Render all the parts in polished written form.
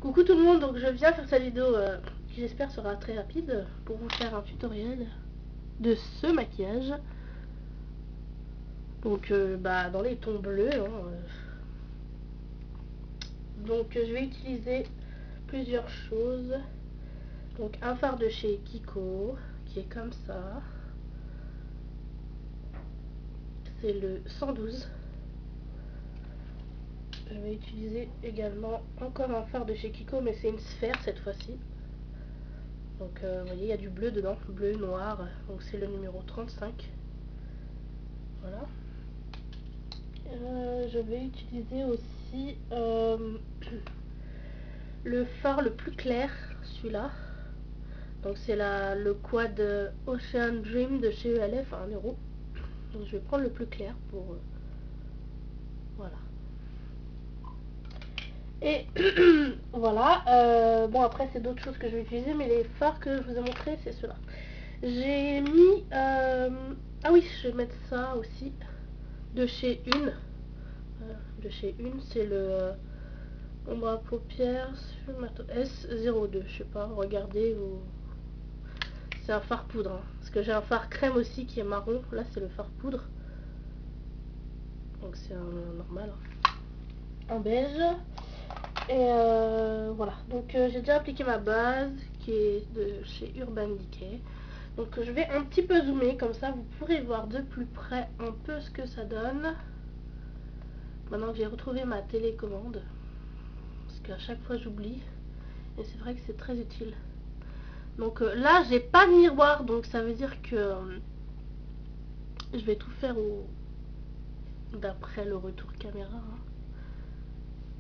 Coucou tout le monde, donc je viens faire cette vidéo qui j'espère sera très rapide pour vous faire un tutoriel de ce maquillage. Donc dans les tons bleus. Donc je vais utiliser plusieurs choses. Donc un fard de chez Kiko qui est comme ça. C'est le 112. Je vais utiliser également encore un fard de chez Kiko, mais c'est une sphère cette fois-ci. Donc vous voyez, il y a du bleu dedans, bleu, noir, donc c'est le numéro 35. Voilà. Je vais utiliser aussi le fard le plus clair, celui-là. Donc c'est le quad Ocean Dream de chez ELF à 1 euro. Donc je vais prendre le plus clair pour... voilà. Et voilà. Bon après c'est d'autres choses que je vais utiliser, mais les fards que je vous ai montré c'est ceux-là. J'ai mis... ah oui, je vais mettre ça aussi. De chez Une. C'est le... ombre à paupières S02, je sais pas, regardez, c'est un fard poudre, hein. Parce que j'ai un fard crème aussi qui est marron, là c'est le fard poudre, donc c'est un normal, hein, en beige. Et voilà, donc j'ai déjà appliqué ma base qui est de chez Urban Decay. Donc je vais un petit peu zoomer, comme ça vous pourrez voir de plus près un peu ce que ça donne. Maintenant que j'ai retrouvé ma télécommande, parce qu'à chaque fois j'oublie, et c'est vrai que c'est très utile. Donc là j'ai pas de miroir, donc ça veut dire que je vais tout faire d'après le retour caméra, hein.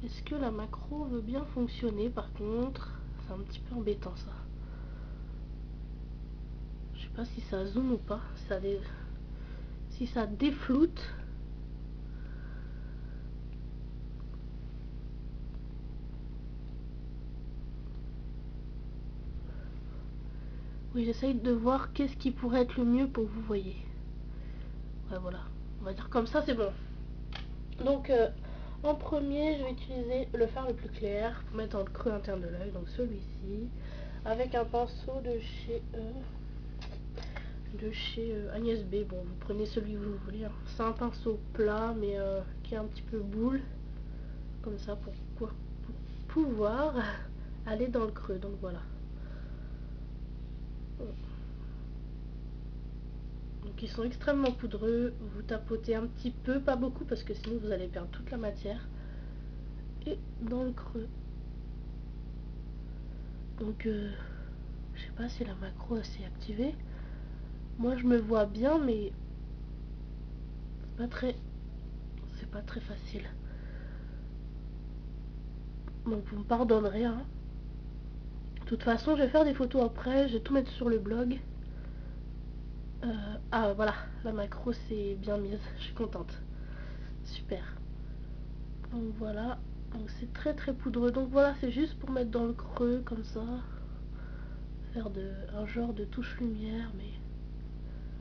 Est-ce que la macro veut bien fonctionner? Par contre c'est un petit peu embêtant ça. Je sais pas si ça zoome ou pas, si ça défloute. Oui, j'essaye de voir qu'est-ce qui pourrait être le mieux pour que vous voyez. Ouais, voilà, on va dire comme ça, c'est bon. Donc en premier je vais utiliser le fard le plus clair pour mettre dans le creux interne de l'œil, donc celui-ci, avec un pinceau de chez Agnès B. Bon, vous prenez celui que vous voulez, hein. C'est un pinceau plat mais qui est un petit peu boule, comme ça, pour pouvoir aller dans le creux. Donc voilà. Donc ils sont extrêmement poudreux, vous tapotez un petit peu, pas beaucoup parce que sinon vous allez perdre toute la matière. Et dans le creux. Donc je sais pas si la macro s'est activée. Moi je me vois bien, mais c'est pas très facile. Donc vous me pardonnerez, hein. De toute façon je vais faire des photos après, je vais tout mettre sur le blog. Ah voilà, la macro c'est bien mise, je suis contente. Super. Donc voilà, donc c'est très très poudreux. Donc voilà, c'est juste pour mettre dans le creux comme ça. Faire un genre de touche lumière, mais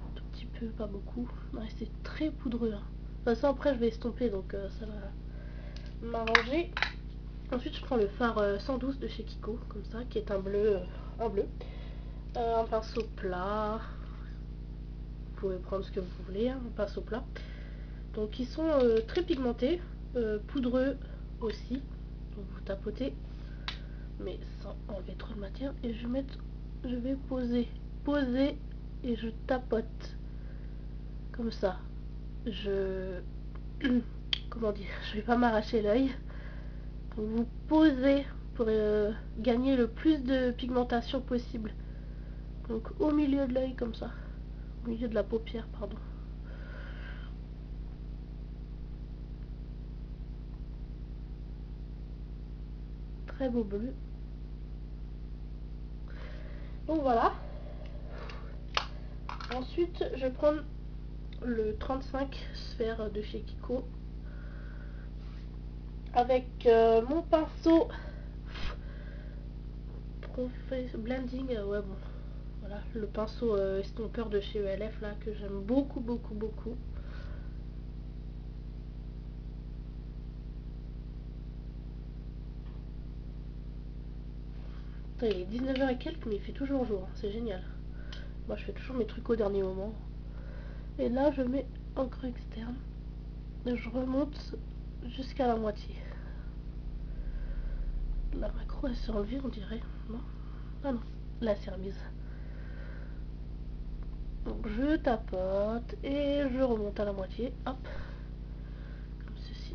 un tout petit peu, pas beaucoup. Ouais, c'est très poudreux, hein. De toute façon après je vais estomper, donc ça va m'arranger. Ensuite je prends le fard 112 de chez Kiko, comme ça, qui est un bleu. Un pinceau plat. Vous pouvez prendre ce que vous voulez, hein, un pinceau plat. Donc ils sont très pigmentés, poudreux aussi. Donc vous tapotez, mais sans enlever trop de matière. Et je vais poser et je tapote comme ça. Comment dire, je vais pas m'arracher l'œil. Vous posez pour gagner le plus de pigmentation possible. Donc au milieu de l'œil comme ça, au milieu de la paupière, pardon. Très beau bleu. Donc voilà. Ensuite je vais prendre le 35 sphère de chez Kiko avec mon pinceau blending, ouais bon, voilà, le pinceau estompeur de chez ELF là, que j'aime beaucoup beaucoup beaucoup. Putain, il est 19h et quelques, mais il fait toujours jour, hein, c'est génial. Moi je fais toujours mes trucs au dernier moment. Et là je mets en creux externe. Je remonte jusqu'à la moitié. La macro elle s'est enlevée on dirait. Non. Ah non, là c'est remise. Donc je tapote et je remonte à la moitié. Hop. Comme ceci.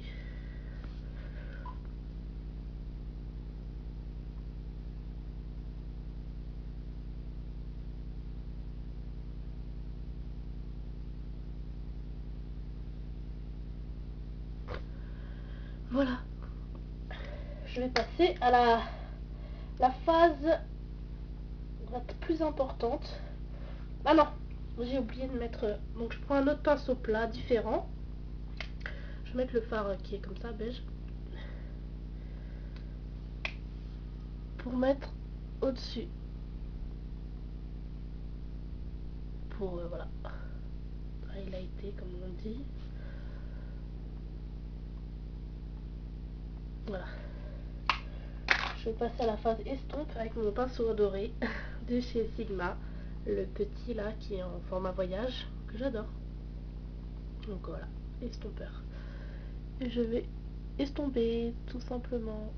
Voilà. Je vais passer à la phase la plus importante. Ah non, j'ai oublié de mettre... Donc je prends un autre pinceau plat différent. Je vais mettre le fard qui est comme ça, beige. Pour mettre au-dessus. Pour, voilà. Highlighter comme on dit. Voilà. Je vais passer à la phase estompe avec mon pinceau doré de chez Sigma. Le petit là qui est en format voyage, que j'adore. Donc voilà, estompeur. Et je vais estomper tout simplement.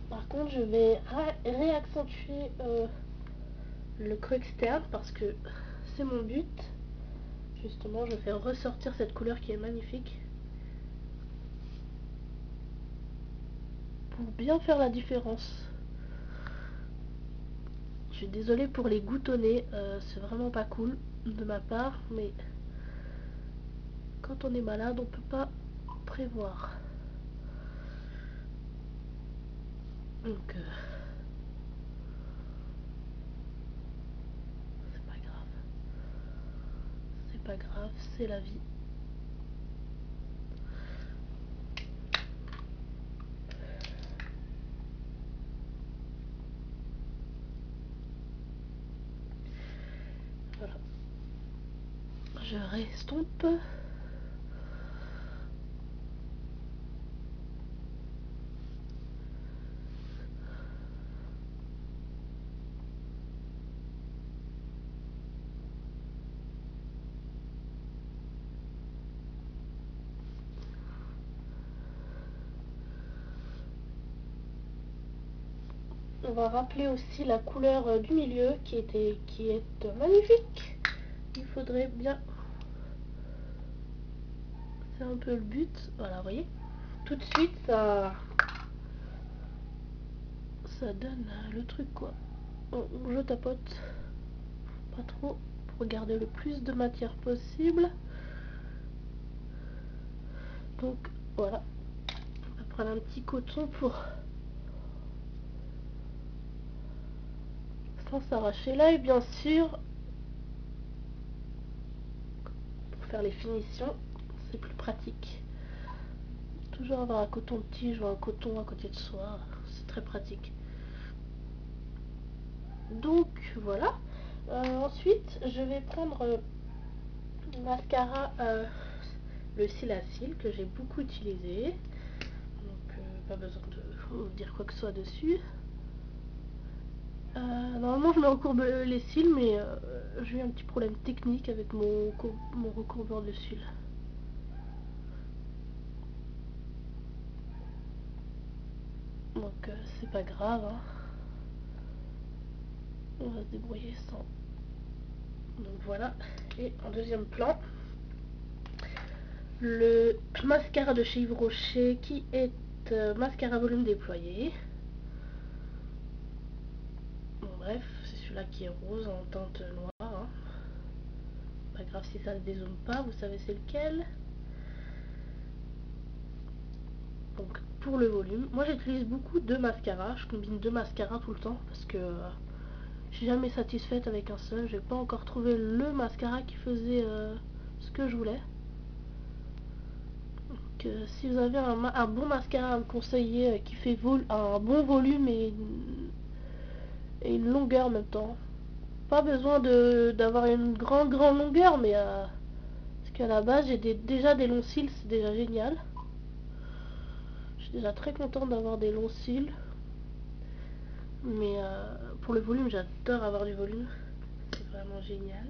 Par contre je vais réaccentuer le creux externe parce que c'est mon but. Justement je fais ressortir cette couleur qui est magnifique. Pour bien faire la différence. Je suis désolée pour les goutonnets, c'est vraiment pas cool de ma part, mais quand on est malade, on peut pas prévoir. Donc, c'est pas grave. C'est pas grave, c'est la vie. Voilà. Je restompe. On va rappeler aussi la couleur du milieu qui est magnifique. Il faudrait bien... C'est un peu le but. Voilà, vous voyez. Tout de suite, ça donne le truc, quoi. Je tapote. Pas trop. Pour garder le plus de matière possible. Donc, voilà. On va prendre un petit coton pour... sans s'arracher l'œil, bien sûr. Pour faire les finitions, c'est plus pratique. Toujours avoir un coton de tige ou un coton à côté de soi, c'est très pratique. Donc voilà. Ensuite, je vais prendre le mascara, le cils à cils que j'ai beaucoup utilisé. Donc pas besoin de vous dire quoi que ce soit dessus. Normalement je me recourbe les cils, mais j'ai eu un petit problème technique avec mon recourbeur de cils. Donc c'est pas grave, hein. On va se débrouiller sans. Donc voilà. Et en deuxième plan, le mascara de chez Yves Rocher qui est mascara volume déployé. Bon bref, c'est celui-là qui est rose en teinte noire, hein. Pas grave si ça se dézoome pas, vous savez c'est lequel. Donc pour le volume, moi j'utilise beaucoup de mascaras, je combine deux mascaras tout le temps parce que je suis jamais satisfaite avec un seul. J'ai pas encore trouvé le mascara qui faisait ce que je voulais. Donc si vous avez un bon mascara à me conseiller qui fait un bon volume et une longueur en même temps, pas besoin d'avoir une grande longueur, mais parce qu'à la base j'ai déjà des longs cils, c'est déjà génial. Je suis déjà très contente d'avoir des longs cils. Mais pour le volume, j'adore avoir du volume. C'est vraiment génial.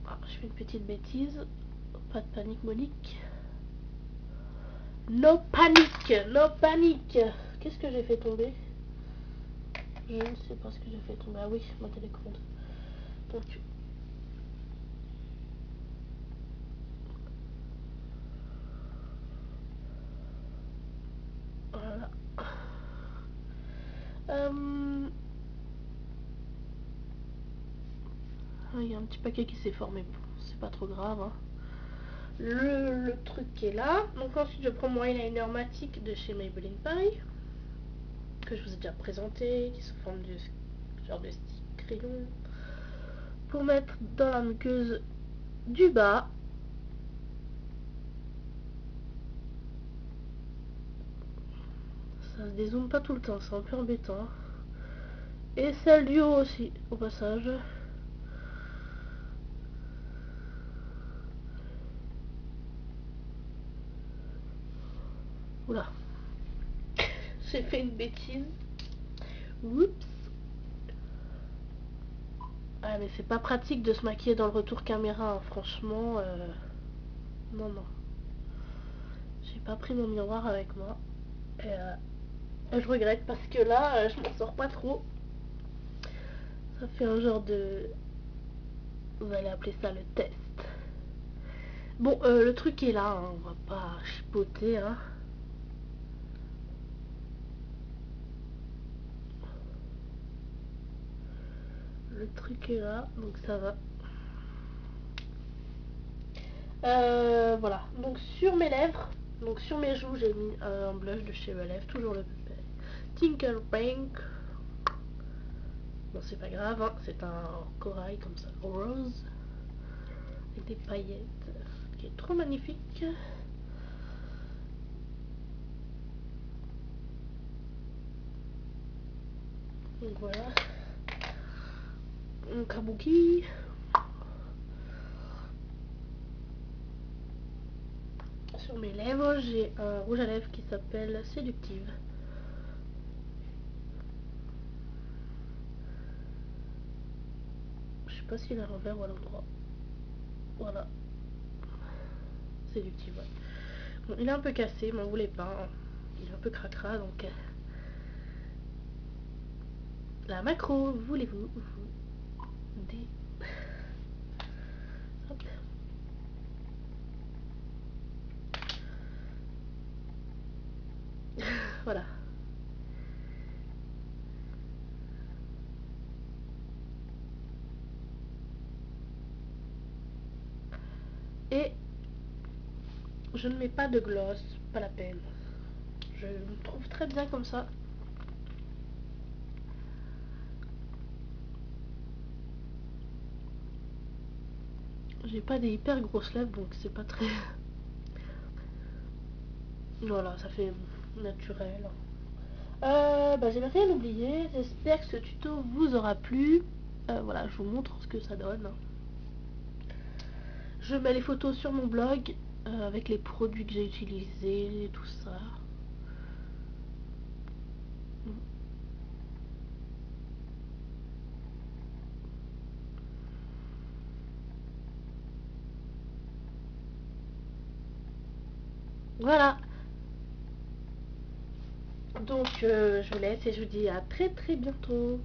Ah, je fais une petite bêtise. Pas de panique, Monique. No panique, no panique. Qu'est-ce que j'ai fait tomber? Je ne sais pas ce que j'ai fait tomber. Ah oui, ma télécommande. Donc, voilà. Il y a un petit paquet qui s'est formé. C'est pas trop grave. Hein. Le truc qui est là. Donc ensuite, je prends mon eyeliner Matic de chez Maybelline Paris. Que je vous ai déjà présenté. Qui se forme de genre de stick crayon. Pour mettre dans la muqueuse du bas. Ça se dézoome pas tout le temps. C'est un peu embêtant. Et celle du haut aussi, au passage. Oula. J'ai fait une bêtise. Oups. Ah mais c'est pas pratique de se maquiller dans le retour caméra, hein. Franchement. Non, non. J'ai pas pris mon miroir avec moi. Et je regrette parce que là, je m'en sors pas trop. Ça fait un genre de... Vous allez appeler ça le test. Bon, le truc est là, hein. On va pas chipoter, hein. Le truc est là, donc ça va. Voilà, donc sur mes lèvres, donc sur mes joues, j'ai mis un blush de chez Belève, toujours le Tinkle Pink. Bon, c'est pas grave, hein, c'est un corail comme ça, rose, avec des paillettes, qui est trop magnifique. Donc voilà, un kabuki. Sur mes lèvres, j'ai un rouge à lèvres qui s'appelle Séductive. Je sais pas s'il est à l'envers ou à l'endroit. Voilà. Séductive, ouais. Bon, il est un peu cassé, m'en voulez pas. Hein. Il est un peu cracra, donc... La macro, voulez-vous des... Hop. Voilà. Et je ne mets pas de gloss, pas la peine. Je me trouve très bien comme ça. J'ai pas des hyper grosses lèvres, donc c'est pas très... Voilà, ça fait naturel. Bah, j'ai rien oublié. J'espère que ce tuto vous aura plu. Voilà, je vous montre ce que ça donne. Je mets les photos sur mon blog avec les produits que j'ai utilisés, tout ça. Voilà. Donc je vous laisse et je vous dis à très très bientôt.